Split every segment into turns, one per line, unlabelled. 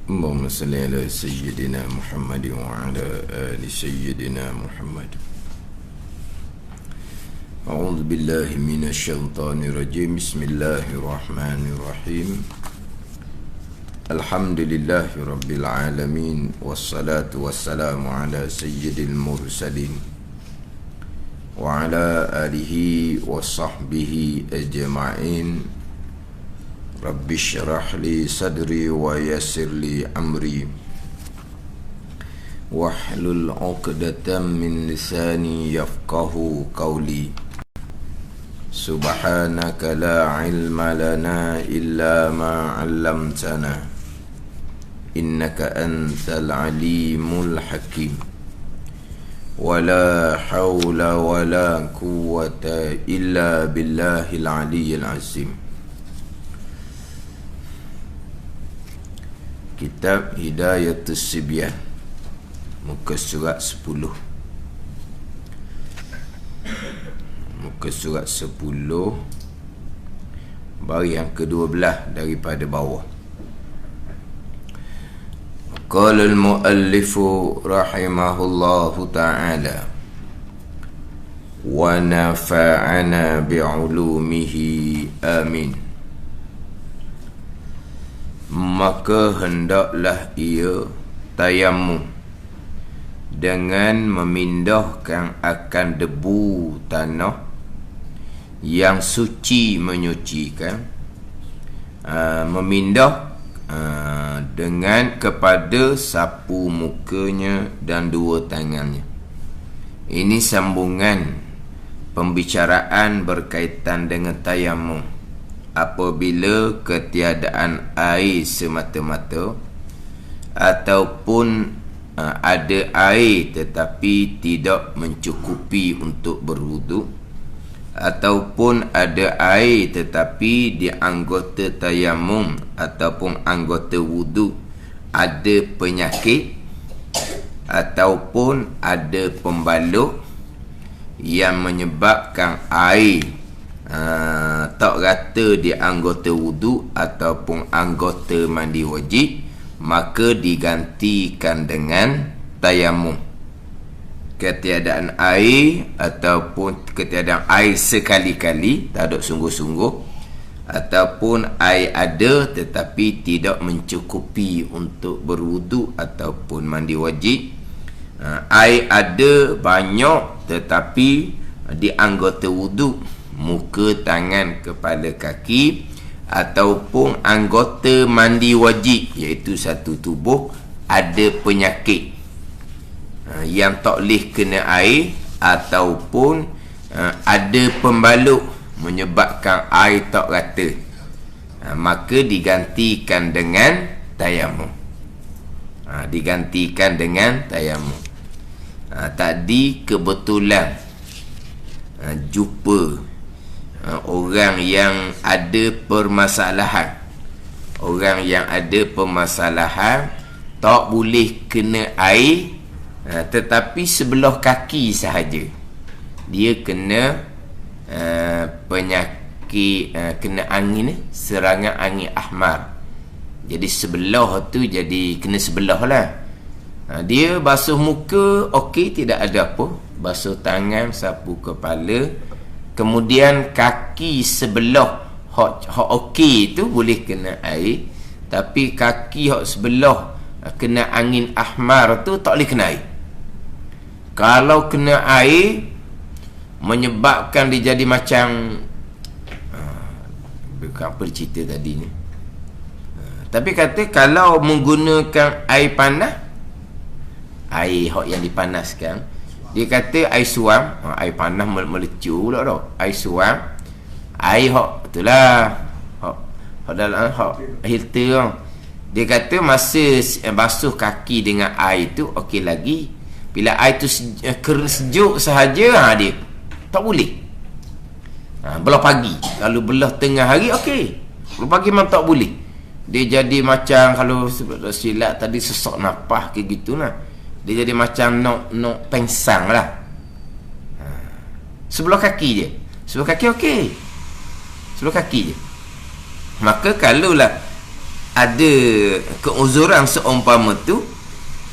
اللهم صل على سيدنا محمد وعلى آل سيدنا محمد. أعوذ بالله من الشيطان الرجيم. بسم الله الرحمن الرحيم. الحمد لله رب العالمين، والصلاة والسلام على سيد المرسلين وعلى آله وصحبه أجمعين. رب اشرح لي صدري ويسر لي أمري واحلل عقدة من لساني يفقه قولي. سبحانك لا علم لنا إلا ما علمتنا إنك أنت العليم الحكيم. ولا حول ولا قوة إلا بالله العلي العظيم. Kitab Hidayatus Sibyan, muka surat 10. Muka surat 10, baris yang ke-12 daripada bawah. Qala al-muallifu rahimahullahu ta'ala wa nafa'ana bi'ulumihi amin. Maka hendaklah ia tayamum dengan memindahkan akan debu tanah yang suci menyucikan, memindah dengan kepada sapu mukanya dan dua tangannya. Ini sambungan pembicaraan berkaitan dengan tayamum. Apabila ketiadaan air semata-mata ataupun ada air tetapi tidak mencukupi untuk berwuduk, ataupun ada air tetapi di anggota tayamum ataupun anggota wuduk ada penyakit ataupun ada pembalut yang menyebabkan air tak rata di anggota wuduk ataupun anggota mandi wajib, maka digantikan dengan tayamum. Ketiadaan air ataupun ketiadaan air sekali-kali, tak ada sungguh-sungguh, ataupun air ada tetapi tidak mencukupi untuk berwuduk ataupun mandi wajib. Air ada banyak tetapi di anggota wuduk, muka, tangan, kepala, kaki, ataupun anggota mandi wajib, iaitu satu tubuh, ada penyakit yang tak boleh kena air, ataupun ada pembalut menyebabkan air tak rata, maka digantikan dengan tayamum. Digantikan dengan tayamum. Tadi kebetulan jumpa orang yang ada permasalahan. Orang yang ada permasalahan tak boleh kena air, tetapi sebelah kaki sahaja dia kena penyakit, kena angin, serangan angin ahmar. Jadi sebelah tu jadi kena sebelah lah. Dia basuh muka okey, tidak ada apa. Basuh tangan, sapu kepala. Kemudian kaki sebelah hok okey tu boleh kena air, tapi kaki hok sebelah kena angin ahmar tu tak boleh kena air. Kalau kena air menyebabkan dia jadi macam apa cerita tadi ni. Tapi kata kalau menggunakan air panas, air hok yang dipanaskan, dia kata air suam, air panas melecu pula tau. Air suam, air hok itulah hok dalam hok filter tau. Dia kata masa basuh kaki dengan air tu okey lagi. Bila air tu sejuk sahaja, dia tak boleh. Belah pagi, kalau belah tengah hari okey. Belah pagi memang tak boleh. Dia jadi macam, kalau silap tadi sesak nafas ke gitulah. Dia jadi macam nak pengsang lah. Sebelah kaki je. Sebelah kaki okey. Sebelah kaki je. Maka kalaulah ada keuzuran seumpama tu,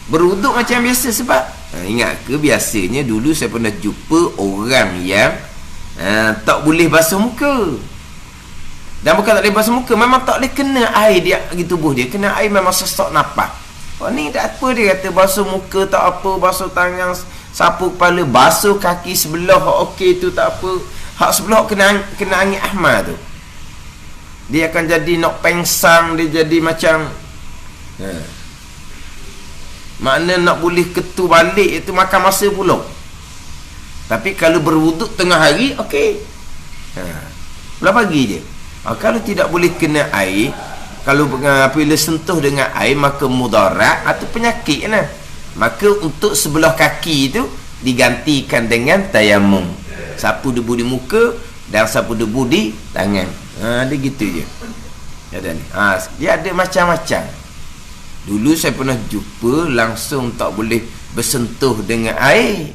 berwuduk macam biasa. Sebab ingat ke biasanya dulu saya pernah jumpa orang yang tak boleh basuh muka. Dan bukan tak boleh basuh muka, memang tak boleh kena air dia di tubuh dia, kena air memang sesak napas. Ni tak apa, dia kata basuh muka tak apa, basuh tangan, sapu kepala, basuh kaki sebelah okey tu tak apa. Hak sebelah kena angin ahmar tu, dia akan jadi nak pengsang, dia jadi macam makna nak boleh ketu balik itu makan masa pula. Tapi kalau berwuduk tengah hari okey, belah pagi je. Kalau tidak boleh kena air, kalau apabila sentuh dengan air, maka mudarat atau penyakit lah. Maka untuk sebelah kaki itu digantikan dengan tayamum, sapu debu di muka dan sapu debu di tangan. Dia gitu je. Dia ada macam-macam. Dulu saya pernah jumpa langsung tak boleh bersentuh dengan air.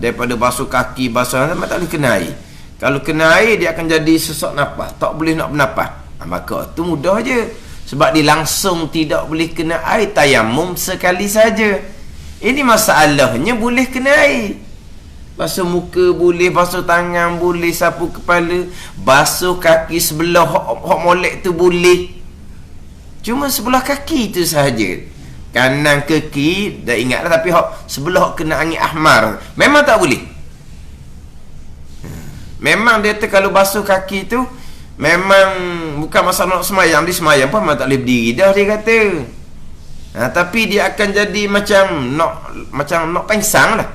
Daripada basuh kaki, basuh tangan, tak boleh kena air. Kalau kena air, dia akan jadi sesak napas, tak boleh nak bernapas. Maka tu mudah je. Sebab dia langsung tidak boleh kena air, tayamum sekali saja. Ini masalahnya boleh kena air. Basuh muka boleh, basuh tangan boleh, sapu kepala, basuh kaki sebelah hok molek tu boleh. Cuma sebelah kaki tu sahaja. Kanan ke kiri dah ingatlah, tapi hok sebelah kena angin ahmar memang tak boleh. Memang dia kata kalau basuh kaki tu memang bukan masalah nak semayang, dia semayang pun memang tak boleh berdiri dah, dia kata. Tapi dia akan jadi macam nak pengsang lah.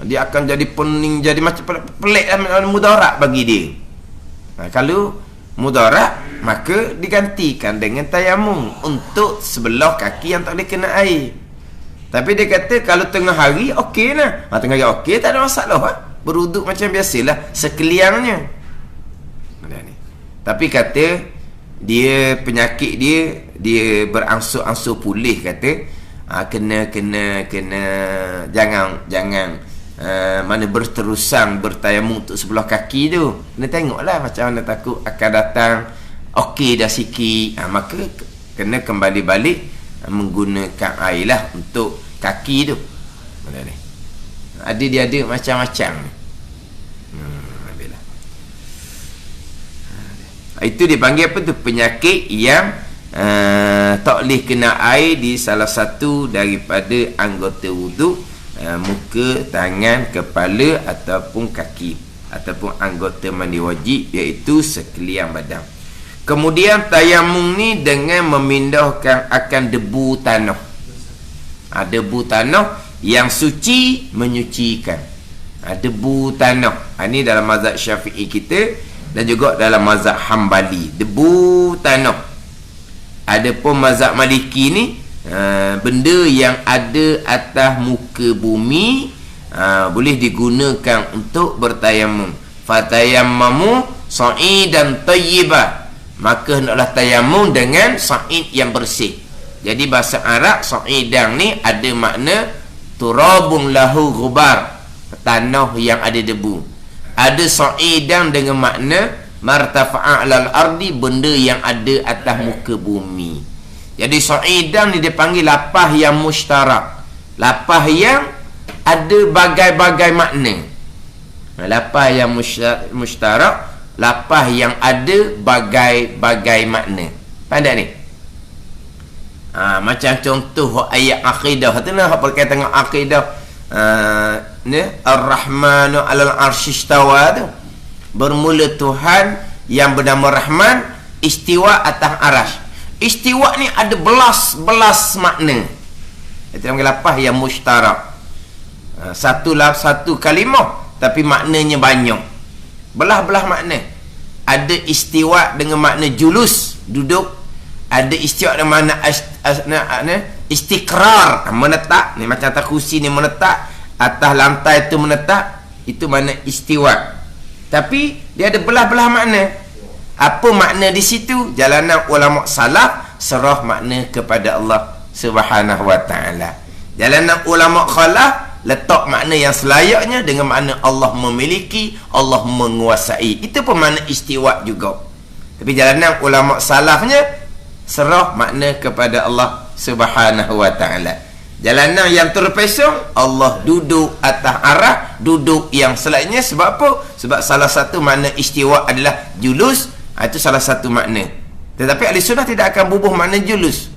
Dia akan jadi pening, jadi macam pelik lah, mudarat bagi dia. Kalau mudarat, maka digantikan dengan tayamum untuk sebelah kaki yang tak boleh kena air. Tapi dia kata kalau tengah hari okey lah. Tengah hari okey, tak ada masalah lah. Berwuduk macam biasalah sekaliannya. Tapi kata dia penyakit dia berangsur-angsur pulih, kata kena jangan mana berterusan bertayamum untuk sebelah kaki tu. Kena tengoklah macam mana, takut akan datang okey dah sikit, maka kena kembali balik menggunakan air lah untuk kaki tu. Dia ada macam-macam. Itu dipanggil apa tu? Penyakit yang tak boleh kena air di salah satu daripada anggota wuduk, muka, tangan, kepala ataupun kaki, ataupun anggota mandi wajib, iaitu sekalian badan. Kemudian tayamum ni dengan memindahkan akan debu tanah. Debu tanah yang suci menyucikan. Debu tanah. Ini dalam mazhab Syafi'i kita dan juga dalam mazhab Hambali, debu tanah. Adapun mazhab Maliki ni benda yang ada atas muka bumi boleh digunakan untuk bertayamum. Fatayammamu sa'idan tayyiba, maka hendaklah tayamum dengan sa'id yang bersih. Jadi bahasa Arab sa'idan ni ada makna turabun lahu ghubar, tanah yang ada debu. Ada sa'idan dengan makna martafa'a alal ardi, benda yang ada atas muka bumi. Jadi sa'idan ni dia panggil lapah yang mushtarak, lapah yang ada bagai-bagai makna. Lapah yang mushtarak, lapah yang ada bagai-bagai makna. Pandai ni? Macam contoh ayat akidah tu lah, berkaitan dengan akidah. Ar-Rahmanu alal arsy istawa tu, bermula Tuhan yang bernama Rahman istiwa atas arasy. Istiwa ni ada belas makna. Itu panggil lapah yang mushtarak. Satu kalimah tapi maknanya banyak, belah-belah makna. Ada istiwa dengan makna julus, duduk. Ada istiwa dengan makna istiqrar, menetap. Ni macam atas kursi ni menetap, atas lantai tu menetap, itu makna istiwa. Tapi dia ada belah-belah makna. Apa makna di situ? Jalanan ulama salaf serah makna kepada Allah Subhanahu wa taala. Jalanan ulama khalaf letak makna yang selayaknya dengan makna Allah memiliki, Allah menguasai. Itu pun makna istiwa juga. Tapi jalanan ulama salafnya serah makna kepada Allah Subhanahu wa taala. Jalanan yang terpesong, Allah duduk atas arah, duduk yang selainnya. Sebab apa? Sebab salah satu makna istiwa adalah julus. Itu salah satu makna. Tetapi ahli sunnah tidak akan bubuh makna julus,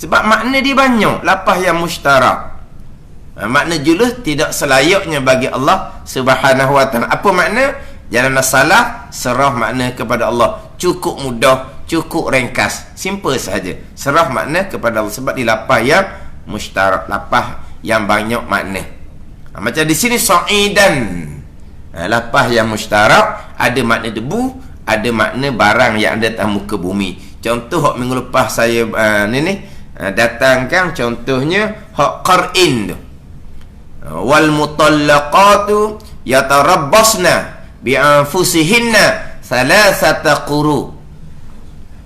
sebab makna dia banyak, lapah yang mushtarak. Makna julus tidak selayaknya bagi Allah Subhanahu wa taala. Apa makna? Jalanan salah, serah makna kepada Allah. Cukup mudah, cukup ringkas, simple sahaja. Serah makna kepada Allah, sebab di lapah yang mushtarak, lapah yang banyak makna. Macam di sini sa'idan, lapah yang mushtarak, ada makna debu, ada makna barang yang ada atas muka bumi. Contoh hak minggu lepas saya datangkan, contohnya hak qar'in tu. Wal mutallaqatu yatarabbasna bi anfusihinna thalathata quru.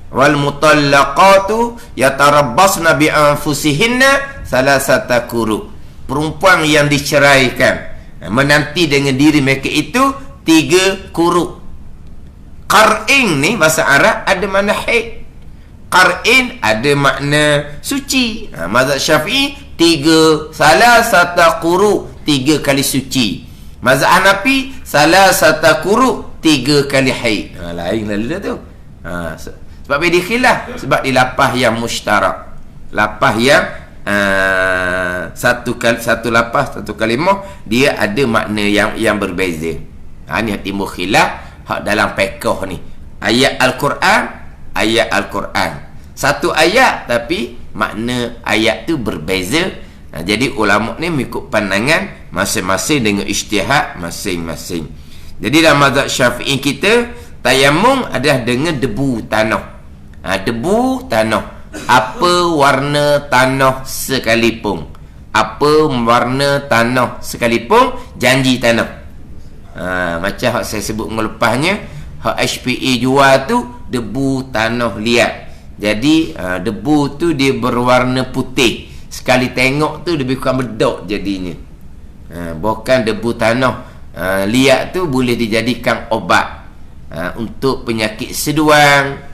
Wal mutallaqatu yatarabbasna bi anfusihinna thalathata quru. Perempuan yang diceraikan menanti dengan diri mereka itu 3 quru. Qar'in ni bahasa Arab ada makna haid. Qar'in ada makna suci. Mazhab Syafi'i 3 salasata quru, 3 kali suci. Mazhab Hanafi salasata quru, 3 kali haid. Lain lalu dah tu. Sebab dia khilaf, sebab di lapah yang mushtarak, lapah yang satu lapah, satu kalimah, dia ada makna yang berbeza. Ni timbul khilaf hak dalam fiqh ni. Ayat Al-Quran, ayat Al-Quran, satu ayat tapi makna ayat tu berbeza. Jadi ulama ni mengikut pandangan masing-masing dengan ijtihad masing-masing. Jadi dalam mazhab Syafi'i kita, tayamum adalah dengan debu tanah. Debu tanah, apa warna tanah sekalipun, apa warna tanah sekalipun, janji tanah. Macam hak saya sebut melepasnya, hak HPA jual tu debu tanah liat. Jadi debu tu dia berwarna putih, sekali tengok tu lebih kurang bedok jadinya. Bukan debu tanah liat tu boleh dijadikan obat untuk penyakit seduang.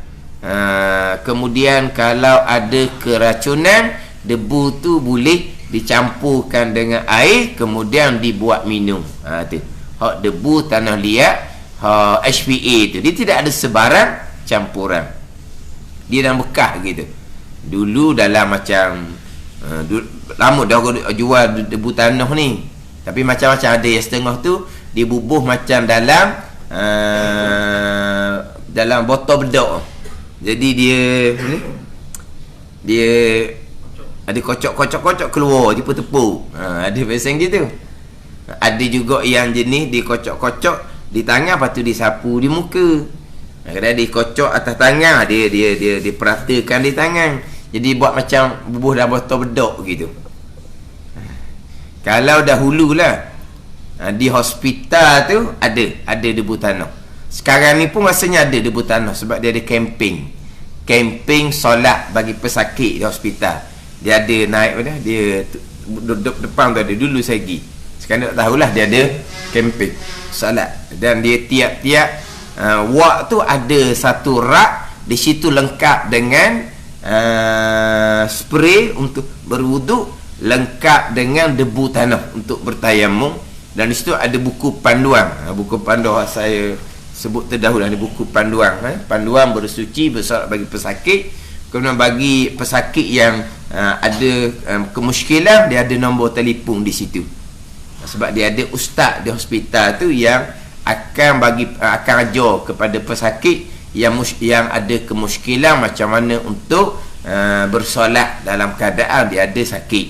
Kemudian kalau ada keracunan, debu tu boleh dicampurkan dengan air kemudian dibuat minum. Tu hak debu tanah liat, hak HPA tu dia tidak ada sebarang campuran, dia dah bekas gitu. Dulu dalam macam lama dah jual debu tanah ni, tapi macam-macam, ada yang setengah tu dia bubuh macam dalam botol bedok. Jadi dia ada kocok-kocok keluar tepuk-tepuk. Ada pasang gitu. Ada juga yang jenis dikocok-kocok di tangan, lepas tu disapu di muka. Kadang dikocok atas tangan, dia peratakan di tangan. Jadi buat macam bubuh dalam botol bedok gitu. Kalau dahulu lah di hospital tu ada debu tanah. Sekarang ni pun rasanya ada debu tanah, sebab dia ada camping solat bagi pesakit di hospital. Dia ada naik pada dia duduk depan tu ada. Dulu saya pergi, sekarang tak tahulah, dia ada camping solat. Dan dia tiap-tiap wak tu ada satu rak, di situ lengkap dengan spray untuk berwuduk, lengkap dengan debu tanah untuk bertayamum. Dan di situ ada buku panduan. Buku panduan saya sebut terdahulu, ada buku panduan. Panduan bersuci, bersolat bagi pesakit. Kemudian bagi pesakit yang ada kemusykilan, dia ada nombor telefon di situ. Sebab dia ada ustaz di hospital tu yang akan ajar kepada pesakit yang ada kemusykilan macam mana untuk bersolat dalam keadaan dia ada sakit,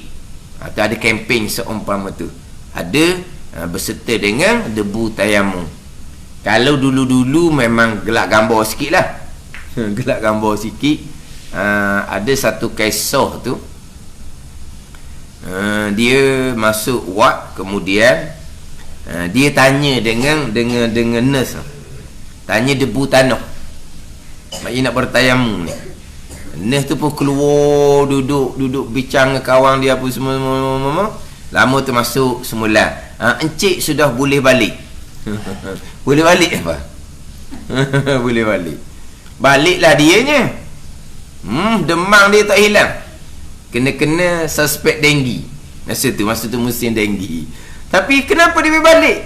atau ada camping seumpama tu, ada berserta dengan debu tayamum. Kalau dulu-dulu memang gelak gambar sikit lah gelak gambar sikit. Ada satu kisah tu, dia masuk ward, kemudian dia tanya dengan nurse, tanya debu tanah, maknanya nak bertayamum ni. Nurse tu pun keluar, duduk bincang dengan kawan dia apa semua. Lama tu masuk semula, encik sudah boleh balik. Boleh balik apa? Boleh balik. Baliklah dianya. Demam dia tak hilang. Kena suspek denggi. Masa tu musim denggi. Tapi kenapa dia balik?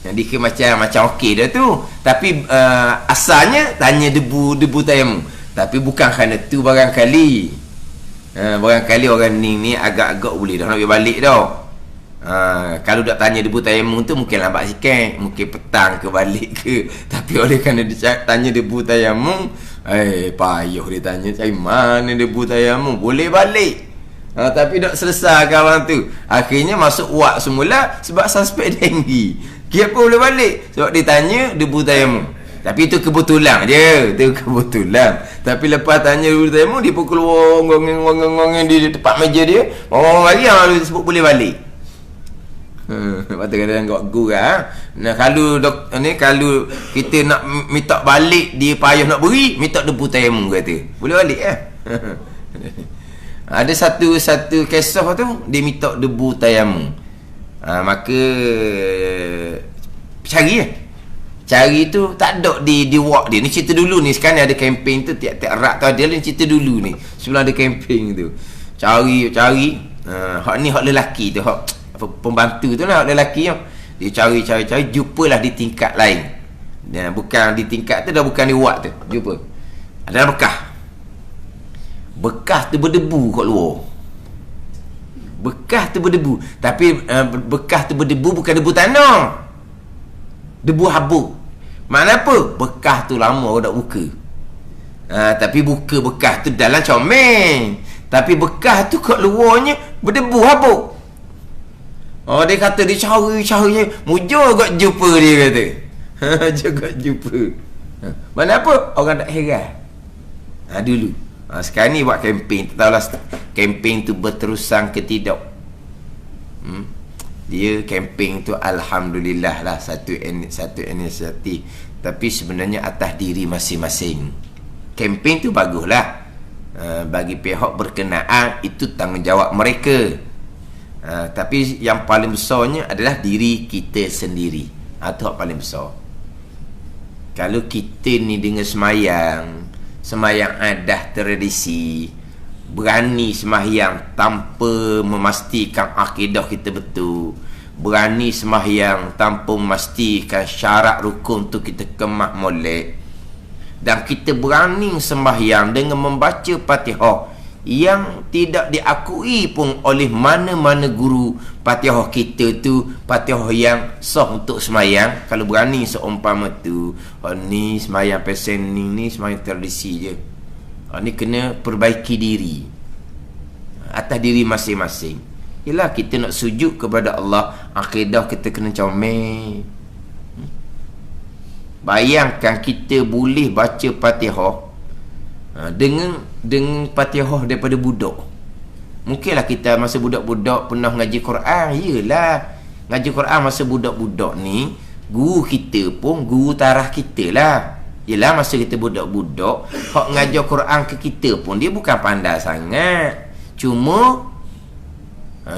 Dia macam okey dah tu. Tapi asalnya tanya debu tayamum. Tapi bukan kerana tu barangkali. Barangkali orang ni agak-agak boleh dah nak pergi balik dah. Kalau dah tanya debu tayamum tu mungkin lambat sikit, mungkin petang ke balik ke. Tapi oleh kerana dia tanya debu tayamum, payuh dia tanya cari mana debu tayamum, boleh balik. Tapi dah selesai kawan tu. Akhirnya masuk wak semula sebab suspek denggi. Dia pun boleh balik sebab dia tanya debu tayamum. Tapi itu kebetulan je, itu kebetulan. Tapi lepas tanya debu tayamum, dia pun keluar ngongeng di tempat meja dia. Orang lagi yang lalu sebut boleh balik. Lepas tu kadang-kadang buat gurau. Nah, kalau kita nak minta balik, dia payah nak beri, minta debu tayamum kata. Boleh balik Ada satu kisah tu dia minta debu tayamum. Maka cari tu tak ada di wak dia. Ni cerita dulu ni, sekarang ada kempen tu tiap-tiap rak tu ada. Ni cerita dulu ni sebelum ada kempen tu. Cari hak ni hak lelaki tu, hak pembantu tu lah, lelaki tu. Dia cari jumpalah di tingkat lain. Bukan di tingkat tu, dah bukan di wak tu. Jumpa ada bekas tu berdebu kat luar. Bekas tu berdebu. Tapi bekas tu berdebu bukan debu tanah, debu habuk. Makna apa? Bekas tu lama orang tak buka. Tapi buka bekas tu dalam comel. Tapi bekas tu kat luarnya berdebu habuk. Dia kata dia cari mujur kat jumpa dia kata. Kat jumpa. Mana apa? Orang tak heran. Dulu. Sekarang ni buat kempen, tak tahulah kempen tu berterusan ke tidak. Dia kempen tu alhamdulillah lah satu inisiatif. Tapi sebenarnya atas diri masing-masing. Kempen tu baguslah. Bagi pihak berkenaan itu tanggungjawab mereka. Tapi yang paling besarnya adalah diri kita sendiri. Itu yang paling besar. Kalau kita ni dengan semayang adah tradisi, berani sembahyang tanpa memastikan akidah kita betul, berani sembahyang tanpa memastikan syarat rukun tu kita kemas molek, dan kita berani sembahyang dengan membaca Fatihah yang tidak diakui pun oleh mana-mana guru Fatihah kita tu Fatihah yang sah untuk sembahyang. Kalau berani seumpama tu, ni sembahyang pesen ni sembahyang tradisi je. Ni kena perbaiki diri atas diri masing-masing. Yalah, kita nak sujud kepada Allah, akidah kita kena comel. Bayangkan kita boleh baca Fatihah dengan Fatihah daripada budak. Mungkinlah kita masa budak-budak pernah ngaji Quran. Yelah, ngaji Quran masa budak-budak ni, guru kita pun guru tarah kita lah. Yelah, masa kita budak-budak, hak ngajar Quran ke kita pun dia bukan pandai sangat. Cuma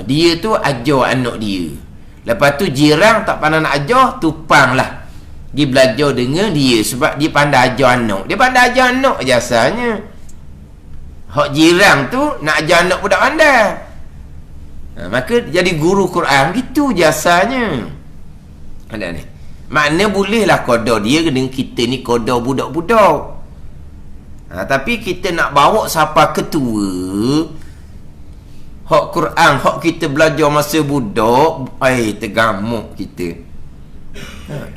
dia tu ajar anak dia. Lepas tu jiran tak pandai nak ajar, tupang lah. Dia belajar dengan dia sebab dia pandai ajar anak. Dia pandai ajar anak jasanya. Hak jiran tu nak ajar anak budak pandai. Maka jadi guru Quran gitu jasanya. Ada ni. Makna bolehlah koda dia dengan kita ni koda budak-budak. Tapi kita nak bawa siapa ketua, hak Quran, hak kita belajar masa budak, tergamuk kita.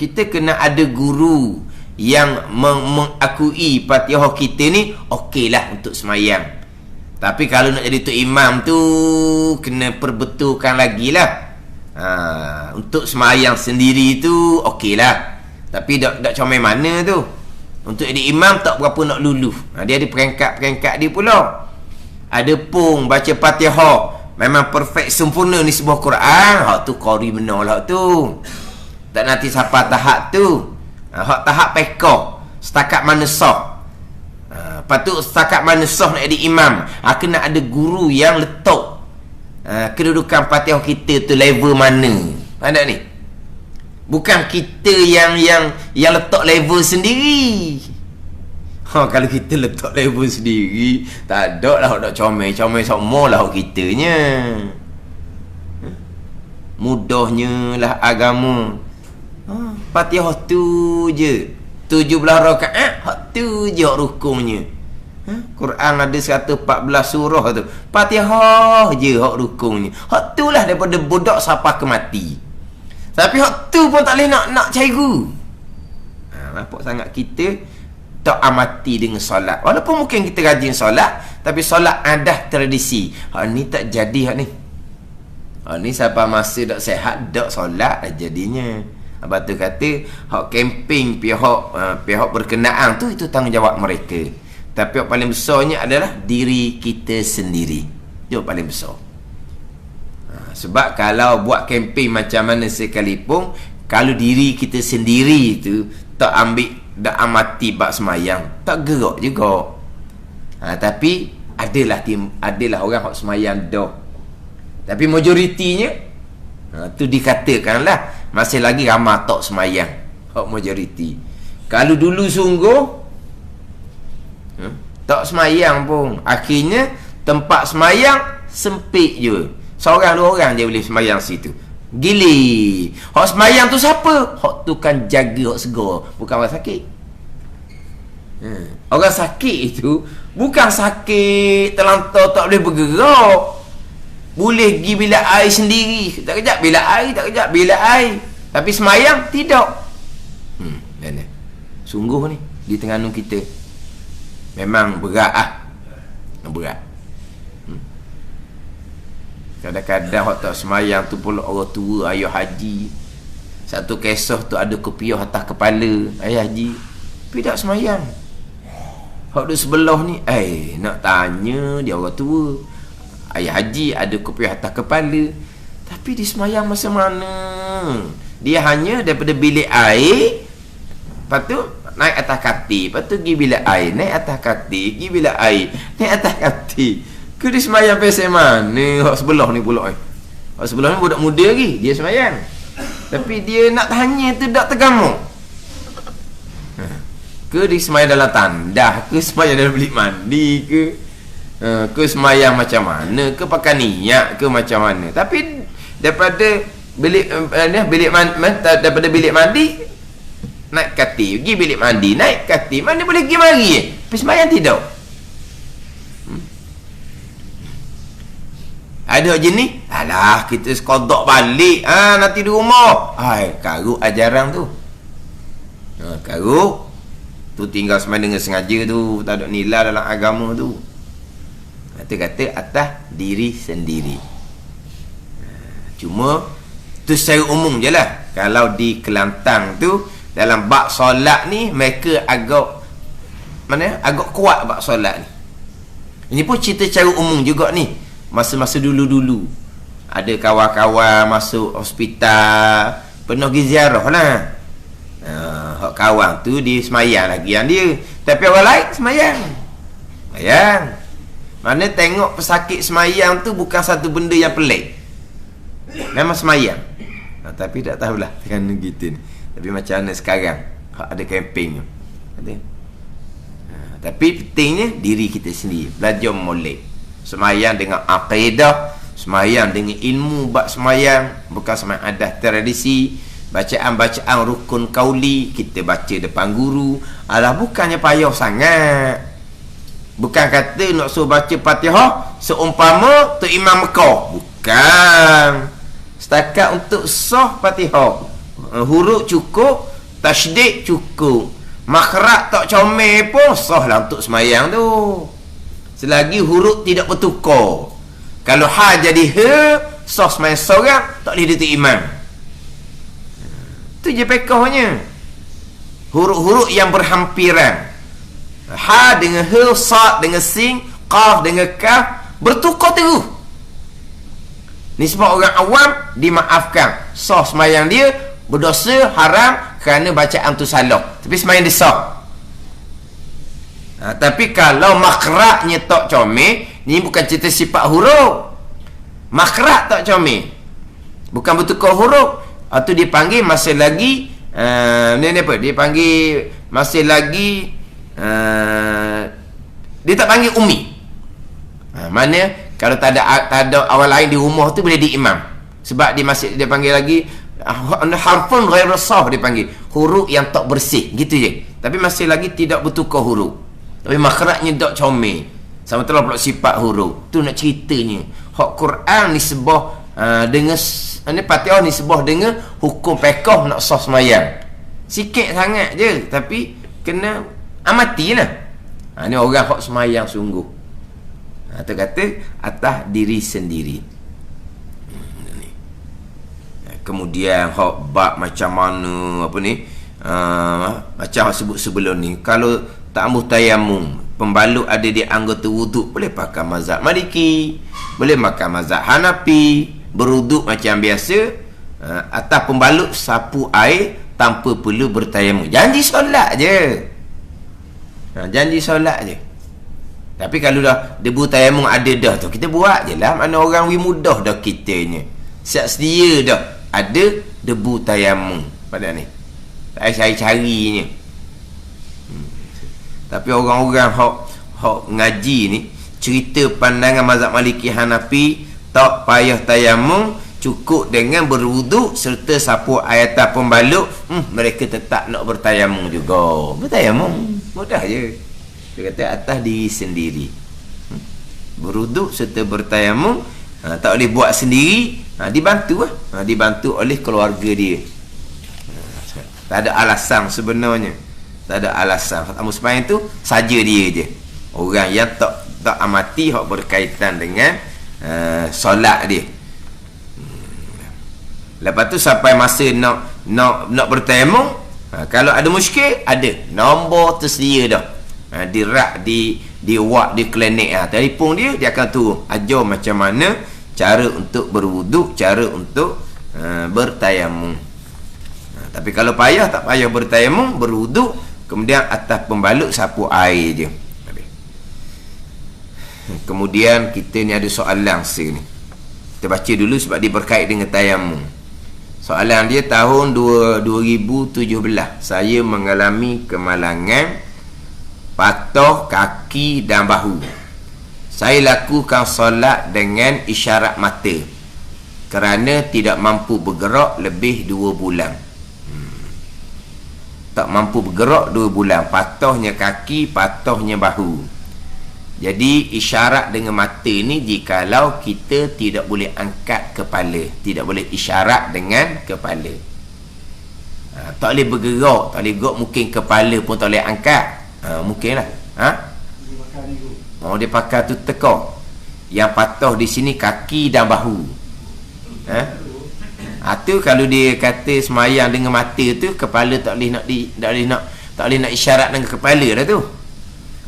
Kita kena ada guru yang mengakui Fatihah kita ni okeylah untuk semayang. Tapi kalau nak jadi tok imam tu kena perbetulkan lagi lah. Untuk semayang sendiri tu okeylah. Tapi tak comel mana tu. Untuk jadi imam tak berapa nak luluh. Dia ada peringkat-peringkat dia pula. Ada pun baca Fatihah memang perfect sempurna ni sebuah Quran, hak tu qari benar lah tu. Tak nanti siapa tahap tu. Hak tahap pekah setakat mana sah. Lepas tu setakat mana sah nak jadi imam, kena ada guru yang letak kedudukan Fatihah kita tu level mana. Ada ni. Bukan kita yang letak level sendiri. Kalau kita letak level sendiri, tak ada lah nak comel-comel semua lah kitanya. Mudahnya lah agama. Fatihah tu je 17 rakaat, hak tu je hak rukunnya. Quran ada 114 surah tu, Fatihah je hak rukunnya. Hak tu lah daripada budak sampai ke mati. Tapi hak tu pun tak boleh nak cikgu. Nampak sangat kita tak amati dengan solat. Walaupun mungkin kita rajin solat, tapi solat adah tradisi. Hak ni tak jadi hak ni. Hak ni siapa masa tak sehat, tak solat jadinya. Abang tu kata hak camping pihak berkenaan tu, itu tanggungjawab mereka. Tapi yang paling besarnya adalah diri kita sendiri. Itu paling besar. Sebab kalau buat camping macam mana sekalipun, kalau diri kita sendiri tu tak ambil, dah amati bab semayang, tak gerak juga. Tapi adalah orang hak semayang dah. Tapi majoritinya tu dikatakanlah masih lagi ramai tak semayang, hak majoriti. Kalau dulu sungguh tak semayang pun, akhirnya tempat semayang sempit je, seorang dua orang je boleh semayang situ. Gili. Hak semayang tu siapa? Hak tu kan jaga hak segar, bukan orang sakit. Orang sakit itu bukan sakit terlantar tak boleh bergerak, boleh pergi bilik air sendiri, tak kejap bilik air, tak kejap bilik air. Tapi semayang tidak. Sungguh ni di Terengganu kita memang berat berat. Kadang-kadang hak tak semayang tu pula orang tua, ayah haji. Satu kisah tu ada kopiah atas kepala ayah haji, tapi tak semayang. Hak duduk sebelah ni, nak tanya dia orang tua, ayah haji ada kopiah atas kepala, tapi dia semayang masa mana? Dia hanya daripada bilik air, lepas tu naik atas katil, lepas tu pergi bilik air, naik atas katil, pergi bilik air, naik atas katil. Ke dia semayang pasal mana? Hak sebelah ni pula. Hak sebelah ni budak muda lagi, dia semayang. Tapi dia nak tanya tu tak tergamuk. Ke dia semayang dalam tandah, ke semayang dalam bilik mandi, ke semayang macam mana, ke pakai niat, ke macam mana. Tapi daripada daripada bilik mandi naik katil, pergi bilik mandi, naik katil, mana boleh pergi mari tapi semayang tidak. Ada jenis, alah kita sekodok balik nanti di rumah. Karut ajaran tu. Karut tu tinggal semayang dengan sengaja tu, tak ada nilai dalam agama tu. Kata-kata atas diri sendiri. Cuma tu secara umum je lah. Kalau di Kelantan tu, dalam bab solat ni mereka agak kuat bab solat ni. Ini pun cerita secara umum juga ni. Masa-masa dulu-dulu ada kawan-kawan masuk hospital, penuh pergi ziarah lah. Hak kawan tu dia semayang lagi yang dia, tapi orang lain semayang. Mana tengok pesakit semayang tu bukan satu benda yang pelik, memang semayang. Tapi tak tahulah kerana gitu ni. Tapi macam mana sekarang ada camping tu tapi pentingnya diri kita sendiri, belajar molek semayang dengan akidah, semayang dengan ilmu bab semayang, bukan semayang adat tradisi, bacaan-bacaan rukun kauli kita baca depan guru. Bukannya payah sangat. Bukan kata nak suruh baca Fatihah seumpama tu Imam Mekah, bukan. Setakat untuk sah Fatihah, huruf cukup, tasydid cukup, makhraj tak comel pun sah lah untuk semayang tu, selagi huruf tidak bertukar. Kalau ha jadi he, sah semayang seorang, tak boleh dia tu imam. Tu je pekahnya. Huruf-huruf yang berhampiran, ha dengan he, sad dengan sin, qaf dengan kaf, bertukar terus. Ni sebab orang awam dimaafkan, sah semayang dia, berdosa haram kerana bacaan tu salah, tapi semayang dia sah. Tapi kalau makhrajnya tak comel, ni bukan cerita sifat huruf, makhraj tak comel, bukan bertukar huruf, tu dia panggil masih lagi ni apa, dia panggil masih lagi dia tak panggil ummi. Mana kalau tak ada awal lain di rumah tu boleh diimam. Sebab dia masih dia panggil lagi harfun ghairu sah, dia panggil huruf yang tak bersih gitu je. Tapi masih lagi tidak bertukar huruf. Tapi makhrajnya tak comel. Sama telah pula sifat huruf. Tu nak ceritanya. Hak Quran nisbah dengan ni Fatihah nisbah dengan hukum fiqh nak sah sembahyang. Sikit sangat je tapi kena amatilah. Ni orang hak sembahyang sungguh. Atau kata atas diri sendiri. Kemudian hak bab macam mana apa ni? Macam sebut sebelum ni, kalau tak ambuh tayamum, pembalut ada di anggota wuduk, boleh pakai mazhab Maliki, boleh pakai mazhab Hanafi, berwuduk macam biasa, atas pembalut sapu air tanpa perlu bertayamum. Janji solat je. Janji solat je. Tapi kalau dah debu tayamum ada dah tu, kita buat je lah. Mana orang mudah dah kitanya. Siap sedia dah ada debu tayamum pada ni. Tak cari-carinya. Tapi orang-orang hok ngaji ni, cerita pandangan mazhab Maliki Hanafi, tak payah tayamum, cukup dengan berwuduk serta sapu air atas pembalut, mereka tetap nak bertayamum juga. Bertayamum mudah je. Dia kata atas diri sendiri. Berwuduk serta bertayamum, tak boleh buat sendiri, dibantu lah. Dibantu oleh keluarga dia. Tak ada alasan sebenarnya. Tak ada alasan. Tamu sembahyang tu saja dia je. Orang yang tak amati hak berkaitan dengan solat dia. Lepas tu sampai masa nak bertayamum, kalau ada muskil, ada nombor tersedia dah. Dirak di wak di klinik, telefon dia akan turun ajar macam mana cara untuk berwuduk, cara untuk bertayamum. Tapi kalau payah, tak payah bertayamum, berwuduk, kemudian atas pembalut sapu air je. Kemudian kita ni ada soalan ni. Kita baca dulu sebab dia berkait dengan tayamum. Soalan dia tahun 2017. Saya mengalami kemalangan patah kaki dan bahu. Saya lakukan solat dengan isyarat mata kerana tidak mampu bergerak lebih 2 bulan. Tak mampu bergerak 2 bulan. Patahnya kaki, patahnya bahu. Jadi isyarat dengan mata ni jikalau kita tidak boleh angkat kepala, tidak boleh isyarat dengan kepala. Tak boleh bergerak, tak boleh gerak, mungkin kepala pun tak boleh angkat. Mungkinlah. Dia pakai tu teka. Yang patah di sini kaki dan bahu. Tu kalau dia kata semayang dengan mata tu, kepala tak boleh nak isyarat dengan kepala dah tu.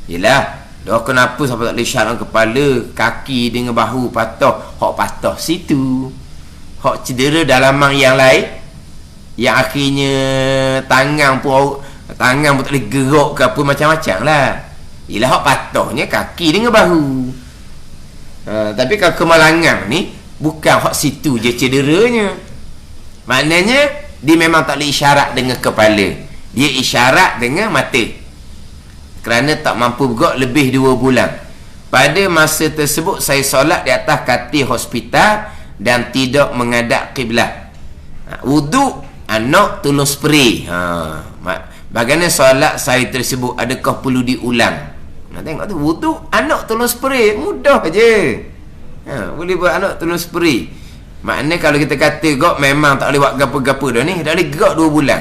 Yelah, dah kenapa sampai tak boleh isyarat dengan kepala, kaki dengan bahu patah. Hak patah situ. Hak cedera dalaman yang lain, yang akhirnya tangan pun tak boleh gerak ke apa, macam-macam lah. Yelah, hak patahnya kaki dengan bahu. Tapi kalau kemalangan ni bukan hak situ je cederanya. Maknanya dia memang tak boleh isyarat dengan kepala, dia isyarat dengan mata kerana tak mampu bergerak lebih 2 bulan. Pada masa tersebut saya solat di atas katil hospital dan tidak menghadap kiblat. Wuduk nak tolong spray. Bagaimana solat saya tersebut, adakah perlu diulang? Nak tengok tu, wuduk anak tolong spray, mudah je. Boleh buat anak tolong spray. Maknanya kalau kita kata gerak, memang tak boleh buat gapo-gapo dah ni, tak boleh gerak 2 bulan.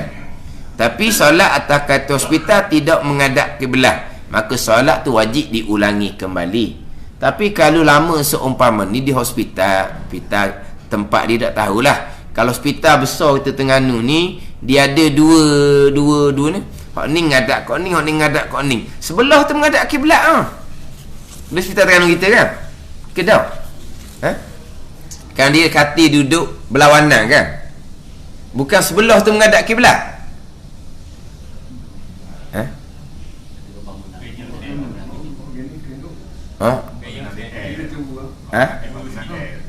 Tapi solat atas katil hospital tidak menghadap kiblat, maka solat tu wajib diulangi kembali. Tapi kalau lama seumpama ni di hospital tempat dia tak tahulah. Kalau hospital besar kita Terengganu ni, dia ada dua ni. Hak ni ngadap kau ni, hak ni ngadap kau ni. Sebelah tu menghadap kiblat Di hospital Terengganu kita kan? Kedah. Kan dia katil duduk berlawanan kan? Bukan sebelah tu menghadap kiblat.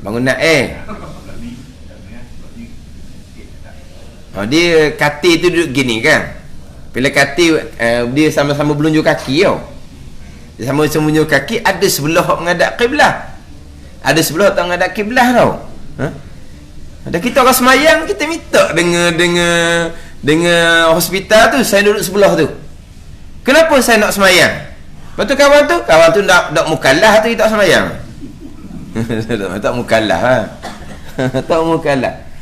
Bangunan dia katil tu duduk gini kan? Bila kata dia sama-sama belunjuk kaki tau. Dia sama-sama belunjuk kaki, ada sebelah menghadap kiblah. Ada sebelah tak menghadap kiblah tau. Ada kita orang semayang, kita minta dengan hospital tu, saya duduk sebelah tu. Kenapa saya nak semayang? Lepas tu kawan tu nak mukallah tu, tak semayang. tak mukallah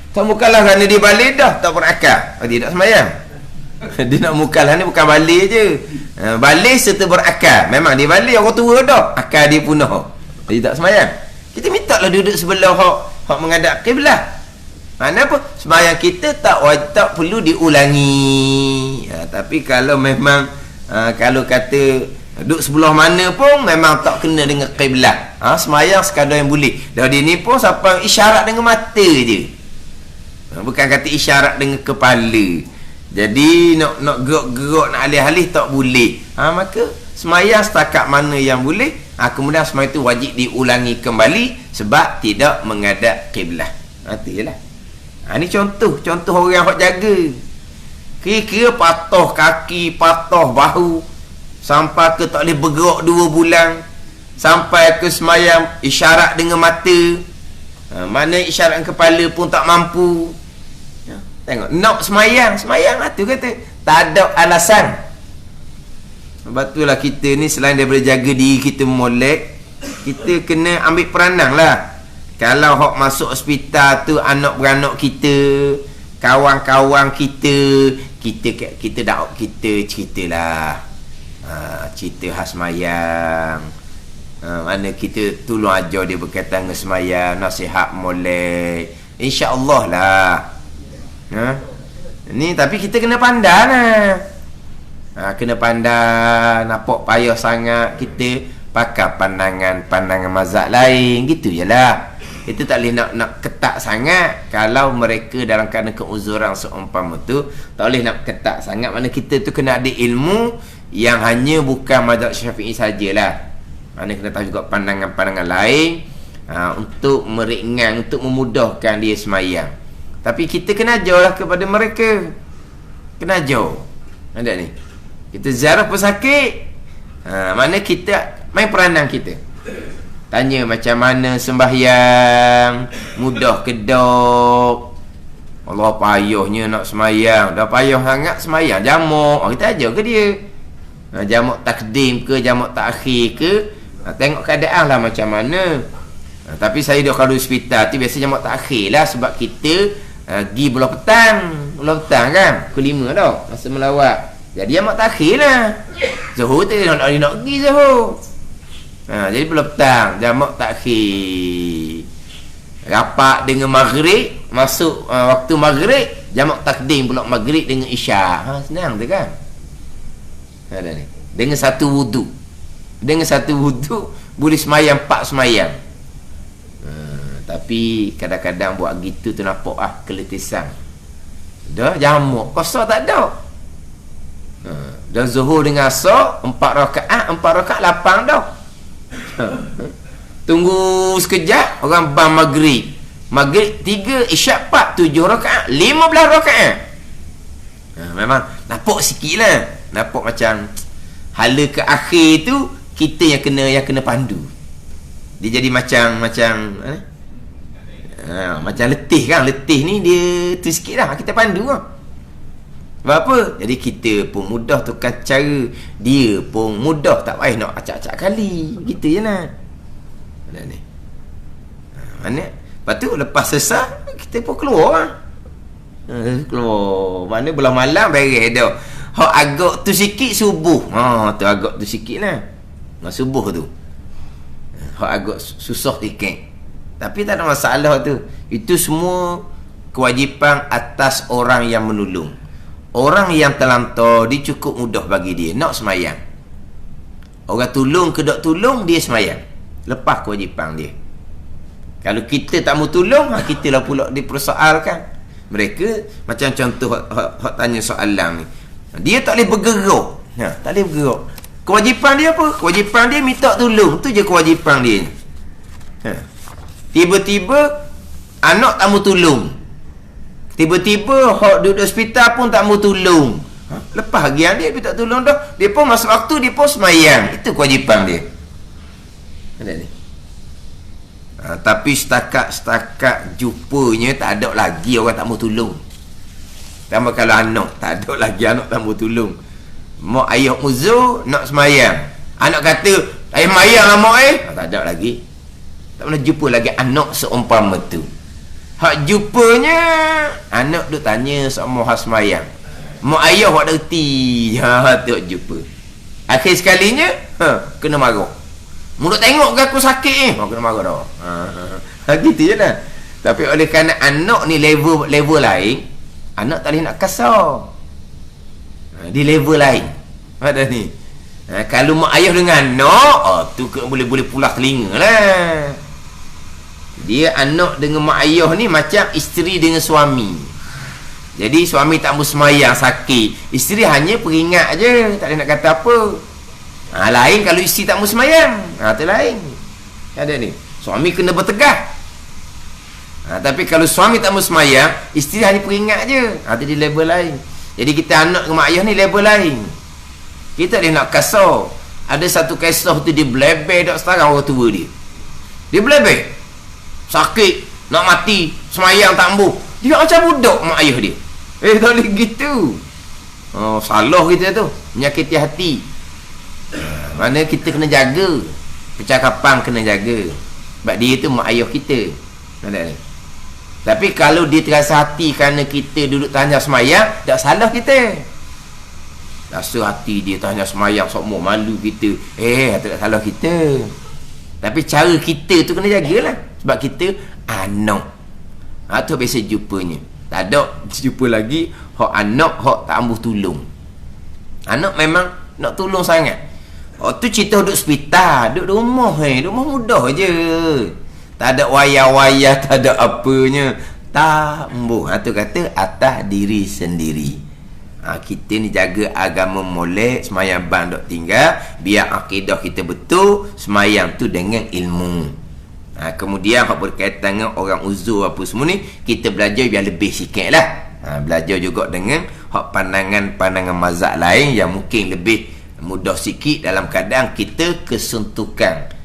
tak mukallah kerana dia balik dah tak berakal, dia tak semayang. Dia nak mukallah ni bukan balik je, balik serta berakal. Memang dia balik orang tua dah, akal dia punah, dia tak semayang. Kita minta lah duduk sebelah hak menghadap kiblah. Mana apa? Semayang kita tak perlu diulangi. Tapi kalau memang kalau kata duduk sebelah mana pun memang tak kena dengan kiblat. Semayang sekadar yang boleh. Dah dia ni pun sampai isyarat dengan mata je. Bukan kata isyarat dengan kepala. Jadi nak gerak-gerak, nak alih-alih tak boleh. Maka semayang setakat mana yang boleh. Kemudian semayang itu wajib diulangi kembali sebab tidak menghadap kiblat. Itulah. Ini contoh orang yang jaga. Kira-kira patah kaki, patah bahu, sampai ke tak boleh bergerak 2 bulan, sampai ke semayang isyarat dengan mata, mana isyarat kepala pun tak mampu. Tengok, nak semayang lah tu kata tak ada alasan. Sebab itulah kita ni selain daripada jaga diri kita molek, kita kena ambil peranan lah. Kalau hok masuk hospital tu anak beranak kita, kawan-kawan kita dah ceritalah. Cerita khas semayang, mana kita tolong ajar dia berkaitan dengan semayang, nasihat molek, insya-Allah lah. Ni tapi kita kena pandai lah. Kena pandai, nampak payah sangat kita pakai pandangan mazhab lain, gitu je lah. Itu tak boleh nak ketat sangat. Kalau mereka dalam keadaan keuzuran seumpama tu, tak boleh nak ketat sangat. Mana kita tu kena ada ilmu yang hanya bukan mazhab Syafi'i sajalah. Mana kena tahu juga pandangan-pandangan lain, untuk meringan, untuk memudahkan dia semayang. Tapi kita kena ajarlah kepada mereka. Kena ajar. Ada ni, kita ziarah pesakit, mana kita main peranan kita, tanya macam mana sembahyang, mudah ke dok. Allah payahnya nak semayang, dah payah sangat semayang jamak, kita ajar ke dia, jamak takdim ke jamak takhir ke, tengok keadaan lah macam mana. Tapi saya dah kalau hospital tu biasa jamak takhir lah, sebab kita pergi belah petang kan, pukul 5 dah masa melawat, jadi jamak takhir lah. Zuhur tu nak pergi Zuhur, jadi belah petang jamak takhir, rapat dengan maghrib, masuk waktu maghrib jamak takdim pula maghrib dengan isyak. Senang tu kan. Ada ni, dengan satu wudu boleh semayang 4 semayang. Tapi kadang-kadang buat gitu tu nampak keletisan. Dah jamak kosong tak ada. Dah zuhur dengan asar 4 rakaat 8 dah. Tunggu sekejap orang bang maghrib 3, isyak 4, 7 rakaat, 15 rakaat. Memang nampak sikit lah, nampak macam hala ke akhir tu kita yang kena pandu. Dia jadi macam letih kan. Letih ni dia tu sikit lah, kita pandu lah. Sebab apa? Jadi kita pun mudah tukar cara, dia pun mudah, tak payah nak acak-acak kali. Gitu je lah. Ada ni. Mana? Lepas tu lepas selesai kita pun keluar lah. Keluar. Mana belah malam beres dah. Hak agak tu sikit subuh. Tu agak tu sikit lah. Subuh tu. Hak agak susah sikit. Tapi tak ada masalah tu. Itu semua kewajipan atas orang yang menolong. Orang yang terlantar, dia cukup mudah bagi dia nak semayang. Orang tolong ke tak tolong, dia semayang. Lepas kewajipan dia. Kalau kita tak mau tolong, kita lah pula dipersoalkan. Mereka macam contoh hak tanya soalan ni, dia tak boleh bergerak. Tak boleh bergerak. Kewajipan dia apa? Kewajipan dia minta tolong. Tu je kewajipan dia. Tiba-tiba anak tak mau tolong. Tiba-tiba hak duduk hospital pun tak mau tolong. Lepas harian dia tak tolong dah. Dia pun masa waktu dia pun semayang. Itu kewajipan dia. Ada ni. Tapi setakat jupanya tak ada lagi orang tak mau tolong. Tambah kalau anak tak ada lagi anak tak mau tolong. Mak ayah uzur nak semayang. Anak kata ayah semayang lah mak tak ada lagi. Tak pernah jumpa lagi anak seumpama tu. Hak jumpanya anak duk tanya sama hak semayang. Mak ayah hak reti. Tu jumpa. Akhir sekalinya kena marah. Mulut tengok ke aku sakit kena marah dah. Gitu je lah. Tapi oleh kerana anak ni level lain, anak tak boleh nak kasar. Di level lain. Ada ni. Kalau mak ayah dengan anak, tu boleh pulas telinga lah. Dia anak dengan mak ayah ni macam isteri dengan suami. Jadi suami tak mau semayang sakit, isteri hanya peringat je, tak ada nak kata apa. Lain kalau isteri tak mau semayang, tu lain. Ada ni, suami kena bertegah. Tapi kalau suami tak mau semayang, isteri hanya peringat je. Tu di level lain. Jadi kita anak dengan mak ayah ni level lain. Kita dia nak kasar. Ada satu kisah tu dia belebeh dak sekarang orang tua dia. Dia belebeh. Sakit, nak mati, semayang tak ambuh. Dia macam budak mak ayah dia. Tak boleh gitu. Salah kita tu, menyakiti hati. Mana kita kena jaga. Percakapan kena jaga. Sebab dia tu mak ayah kita. Tapi kalau dia terasa hati kerana kita duduk tanya semayang, tak salah kita. Rasa hati dia tanya semayang, sok malu kita. Tak salah kita. Tapi cara kita tu kena jagalah. Sebab kita anak. Tu biasa jumpanya. Tak ada jumpa lagi hak anak hak tak ambuh tolong. Anak memang nak tolong sangat. Tu cerita duduk hospital, duduk rumah rumah mudah je. Tak ada wayah-wayah, tak ada apanya. Tak ambuh. Tu kata atas diri sendiri. Kita ni jaga agama molek, semayang bang dok tinggal, biar akidah kita betul, semayang tu dengan ilmu. Kemudian hak berkaitan dengan orang uzur apa semua ni, kita belajar biar lebih sikit lah. Belajar juga dengan hak pandangan mazhab lain yang mungkin lebih mudah sikit dalam keadaan kita kesuntukan.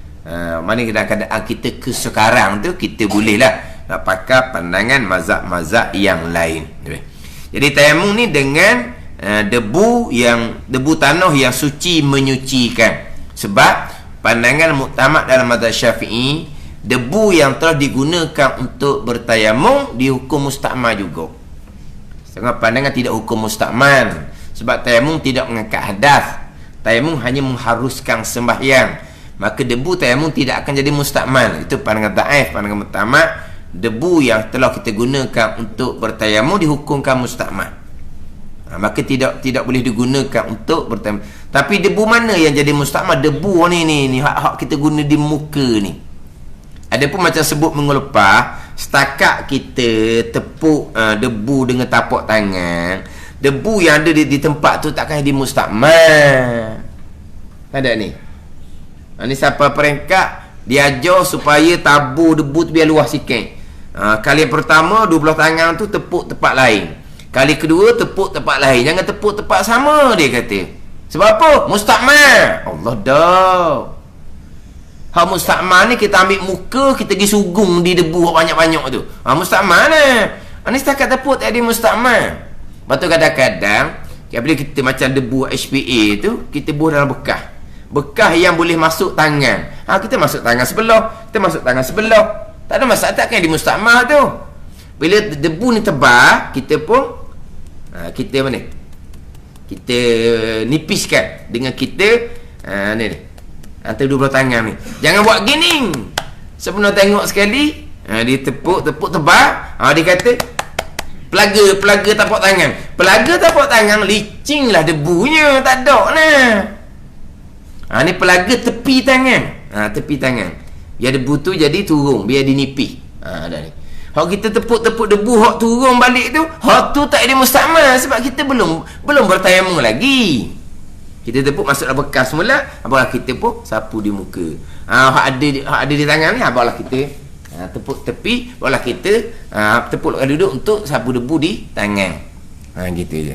Mana kadang-kadang kita ke sekarang tu, kita boleh lah nak pakai pandangan mazhab-mazhab yang lain. Jadi tayamum ni dengan debu tanah yang suci menyucikan. Sebab pandangan muktamad dalam mazhab Syafi'i, debu yang telah digunakan untuk bertayamum dihukum mustakmal juga. Setengah pandangan tidak hukum mustakmal. Sebab tayamum tidak mengangkat hadas. Tayamum hanya mengharuskan sembahyang. Maka debu tayamum tidak akan jadi mustakmal. Itu pandangan dhaif, pandangan muktamad. Debu yang telah kita gunakan untuk bertayamum dihukumkan mustakmal. Maka tidak boleh digunakan untuk bertayamum. Tapi debu mana yang jadi mustakmal? Debu ni hak kita guna di muka ni. Ada pun macam sebut minggu lepas, setakat kita tepuk debu dengan tapak tangan, debu yang ada di tempat tu takkan jadi mustakmal. Ada ni. Ni siapa peringkat diajar supaya tabur debu tu biar luas sikit. Kali pertama 12 tangan tu tepuk tempat lain. Kali kedua tepuk tempat lain. Jangan tepuk tempat sama, dia kata. Sebab apa? Mustakmal. Allah dah. Hak mustakmal ni kita ambil muka, kita pergi sugung di debu banyak-banyak tu. Mustakmal ni. Ni setakat tepuk tak ada mustakmal. Lepas tu kadang-kadang bila kita macam debu HPA tu, kita buah dalam bekas. Bekas yang boleh masuk tangan. Kita masuk tangan sebelah, kita masuk tangan sebelah. Tak ada masalah, takkan di mustakmal tu. Bila debu ni tebal, kita pun kita mana? Kita nipiskan dengan kita ni antara 12 tangan ni. Jangan buat gini. Sebelum tengok sekali, dia tepuk tebal. Dia kata pelaga tapak tangan. Pelaga tapak tangan licin lah debunya, tak ada lah. Ni pelaga tepi tangan. Tepi tangan. Biar debu tu jadi turun, biar dinipis. Dah ni. Hak kita tepuk debu hak turun balik tu, hak tu tak ada mustakmal sebab kita belum bertayamum lagi. Kita tepuk masuk dalam bekas semula, apalah kita pun sapu di muka. Hak ada di tangan ni, apalah kita tepuk tepi, apalah kita tepuk duduk untuk sapu debu di tangan. Gitu je.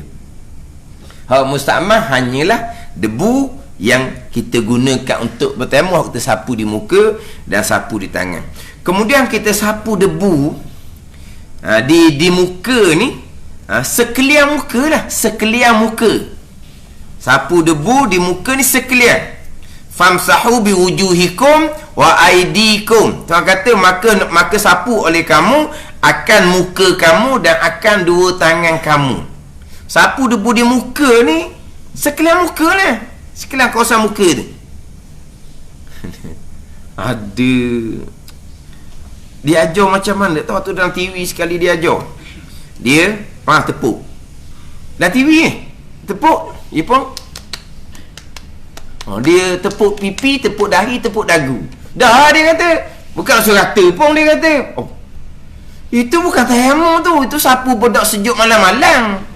Hak musta'mal hanyalah debu yang kita gunakan untuk bertayamum, kita sapu di muka dan sapu di tangan. Kemudian kita sapu debu di muka ni, sekalian muka lah, sekalian muka. Sapu debu di muka ni sekalian. Famsahu biwujuhikum wa aidikum. Tuan kata maka sapu oleh kamu akan muka kamu dan akan dua tangan kamu. Sapu debu di muka ni sekalian muka lah, sekalian kawasan muka tu. Ada dia ajar macam mana tahu tu, dalam TV sekali dia ajar. Dia tepuk dalam TV ni, tepuk dia pun dia tepuk pipi, tepuk dahi, tepuk dagu. Dah, dia kata bukan langsung rata pun, dia kata itu bukan tayamum tu, itu sapu bedak sejuk malam-malam.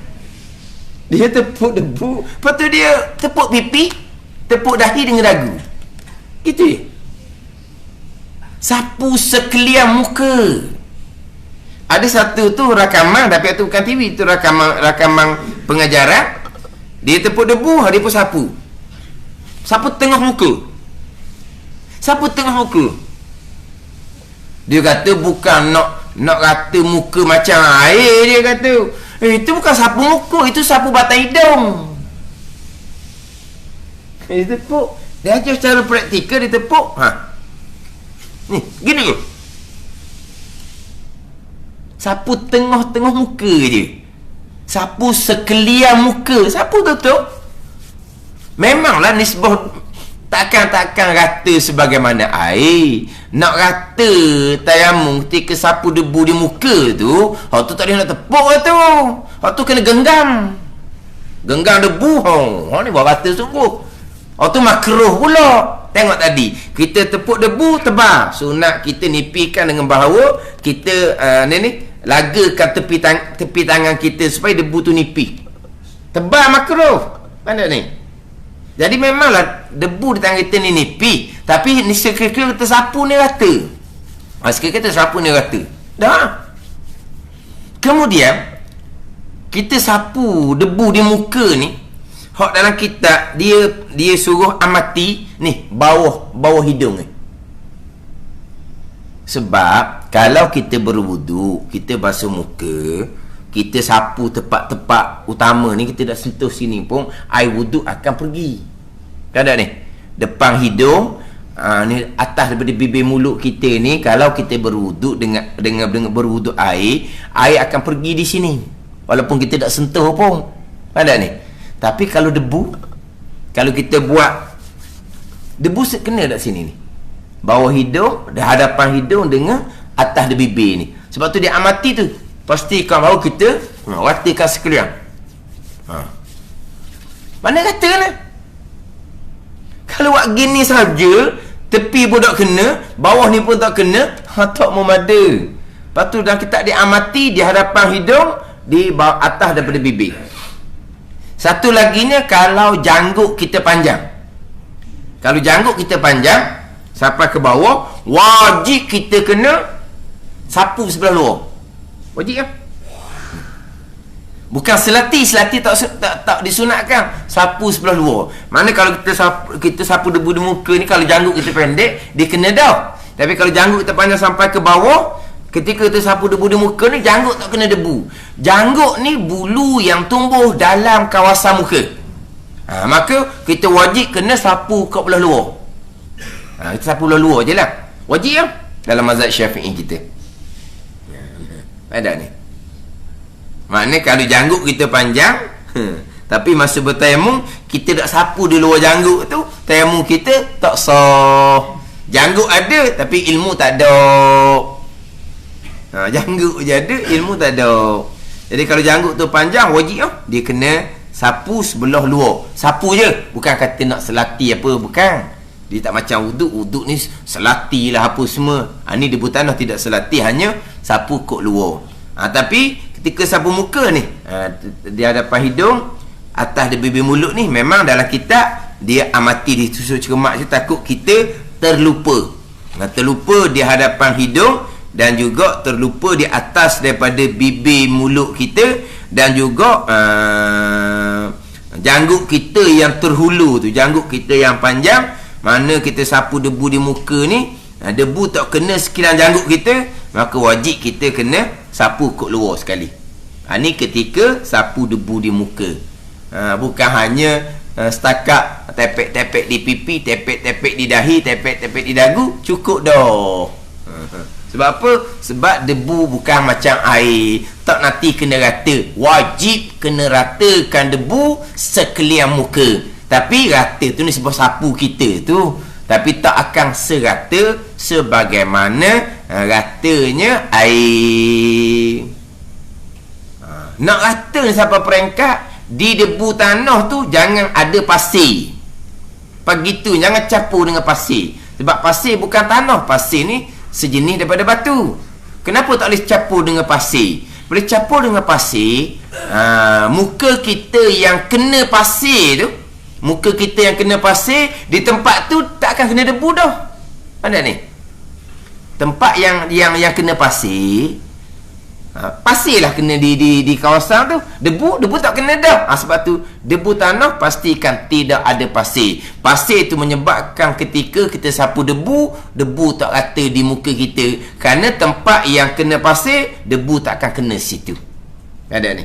Dia tepuk debu, lepas tu dia tepuk pipi, tepuk dahi dengan dagu. Gitu je. Sapu sekalian muka. Ada satu tu rakaman, tapi itu bukan TV, itu rakaman pengajaran. Dia tepuk debu, dia pun sapu. Sapu tengah muka. Sapu tengah muka. Dia kata bukan nak rata muka macam air, dia kata. Itu bukan sapu muka, itu sapu batang hidung. Dia tepuk. Dia ajar secara praktikal, dia tepuk. Ni, gini ke? Sapu tengah-tengah muka je. Sapu sekalian muka. Sapu betul. Memanglah nisbah takkan rata sebagaimana air. Nak rata tayamum ketika sapu debu di muka tu, hak tu tak boleh nak tepuk lah tu. Hak tu kena genggam. Genggam debu. Ni buat rata sungguh. Hak tu makruh pula. Tengok tadi, kita tepuk debu tebal. Sunat kita nipikan dengan bahawa kita lagakan tepi tangan kita supaya debu tu nipis. Tebal makruh. Mana ni? Jadi memanglah debu di tangan kita ni nipis, tapi ni sekiranya kita sapu ni rata. Sekiranya kita sapu ni rata. Dah. Kemudian kita sapu debu di muka ni, hak dalam kitab dia suruh amati ni bawah hidung ni. Sebab kalau kita berwuduk, kita basuh muka, kita sapu tempat-tempat utama ni, kita dah sentuh sini pun, air wuduk akan pergi. Kadang ni depan hidung, ni atas daripada bibir mulut kita ni, kalau kita berwuduk dengan berwuduk air akan pergi di sini walaupun kita tak sentuh pun. Kadang ni. Tapi kalau debu, kalau kita buat debu kena tak sini ni, bawah hidung, dah hadapan hidung dengan atas di bibir ni. Sebab tu dia amati tu, pastikan bahawa kita ratakan sekalian. Mana kata lah, kalau buat gini saja, tepi pun tak kena, bawah ni pun tak kena, tak memada. Lepas tu dalam kitab dia amati di hadapan hidung, di bawah atas daripada bibir. Satu laginya, kalau janggut kita panjang. Kalau janggut kita panjang sampai ke bawah, wajib kita kena sapu sebelah luar. Wajib kan? Bukan selati tak disunatkan. Sapu sebelah luar. Mana kalau kita sapu debu di muka ni, kalau janggut kita pendek, dia kena dah. Tapi kalau janggut kita panjang sampai ke bawah, ketika kita sapu debu di muka ni, janggut tak kena debu. Janggut ni bulu yang tumbuh dalam kawasan muka. Maka kita wajib kena sapu kat belah luar. Kita sapu belah luar je lah. Wajib lah dalam mazhab Syafi'i kita. Ada ni. Maknanya kalau janggut kita panjang, tapi masa bertayamum kita tak sapu di luar janggut tu, tayamum kita tak sah. Janggut ada tapi ilmu tak ada. Janggut je ada, ilmu tak ada. Jadi kalau janggut tu panjang, wajib dia kena sapu sebelah luar. Sapu je, bukan kata nak selati apa, bukan. Dia tak macam wuduk ni selati lah apa semua. Ni debu tanah tidak selati, hanya sapu kok luar. Tapi ketika sapu muka ni, di hadapan hidung, atas di bibir mulut ni, memang dalam kitab dia amati, ditusuk cermat je, takut kita terlupa. Terlupa di hadapan hidung, dan juga terlupa di atas daripada bibir mulut kita, dan juga janggut kita yang terhulu tu, janggut kita yang panjang, mana kita sapu debu di muka ni, debu tak kena sekilan janggut kita, maka wajib kita kena sapu kot luar sekali. Ni ketika sapu debu di muka. Bukan hanya setakat tepek-tepek di pipi, tepek-tepek di dahi, tepek-tepek di dagu, cukup dah. Sebab apa? Sebab debu bukan macam air, tak nanti kena rata. Wajib kena ratakan debu sekalian muka. Tapi rata tu ni sebab sapu kita tu, tapi tak akan serata sebagaimana ratanya air. Nak rata sampai peringkat di debu tanah tu jangan ada pasir. Begitu, jangan campur dengan pasir. Sebab pasir bukan tanah, pasir ni sejenis daripada batu. Kenapa tak boleh campur dengan pasir? Boleh campur dengan pasir, muka kita yang kena pasir tu, muka kita yang kena pasir, di tempat tu tak akan kena debu dah. Ada ni tempat yang kena pasir, pasir lah kena di kawasan tu, debu tak kena dah. Sebab tu debu tanah pastikan tidak ada pasir. Pasir itu menyebabkan ketika kita sapu debu tak rata di muka kita, kerana tempat yang kena pasir, debu tak akan kena situ. Ada ni.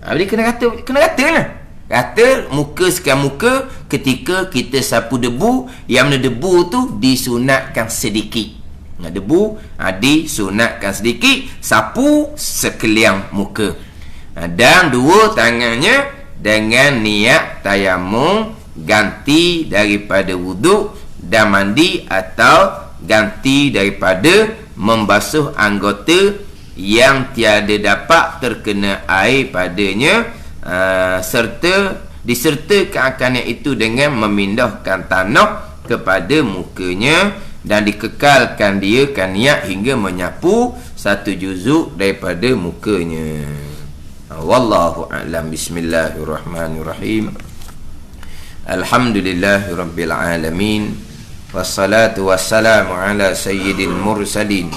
Jadi kena rata lah. Rata muka sekian muka ketika kita sapu debu, yang mana debu tu disunatkan sedikit. Debu disunatkan sedikit, sapu sekalian muka, dan dua tangannya dengan niat tayamum, ganti daripada wuduk dan mandi, atau ganti daripada membasuh anggota yang tiada dapat terkena air padanya, serta disertakan akannya itu dengan memindahkan tanah kepada mukanya, dan dikekalkan dia kan niat hingga menyapu satu juzuk daripada mukanya. Wallahu a'lam. Bismillahirrahmanirrahim. Alhamdulillahirabbil alamin, wassalatu wassalamu ala sayyidil mursalin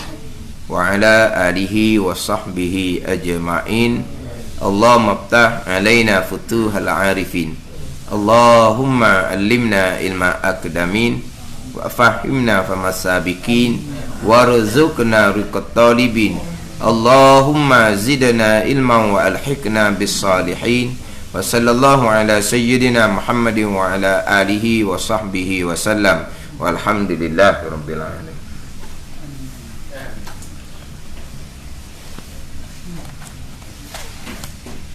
wa ala alihi wa sahbihi ajma'in. Allahumma iftah alaina futuhal arifin, Allahumma allimna ilma akdamin, wa fahimna famasabikin, warzuqna riqat talibin. Allahumma zidna ilman wa alhiqna bis salihin. Wa sallallahu ala sayyidina Muhammadin wa ala alihi wa sahbihi wa sallam. Walhamdulillahi rabbil alamin.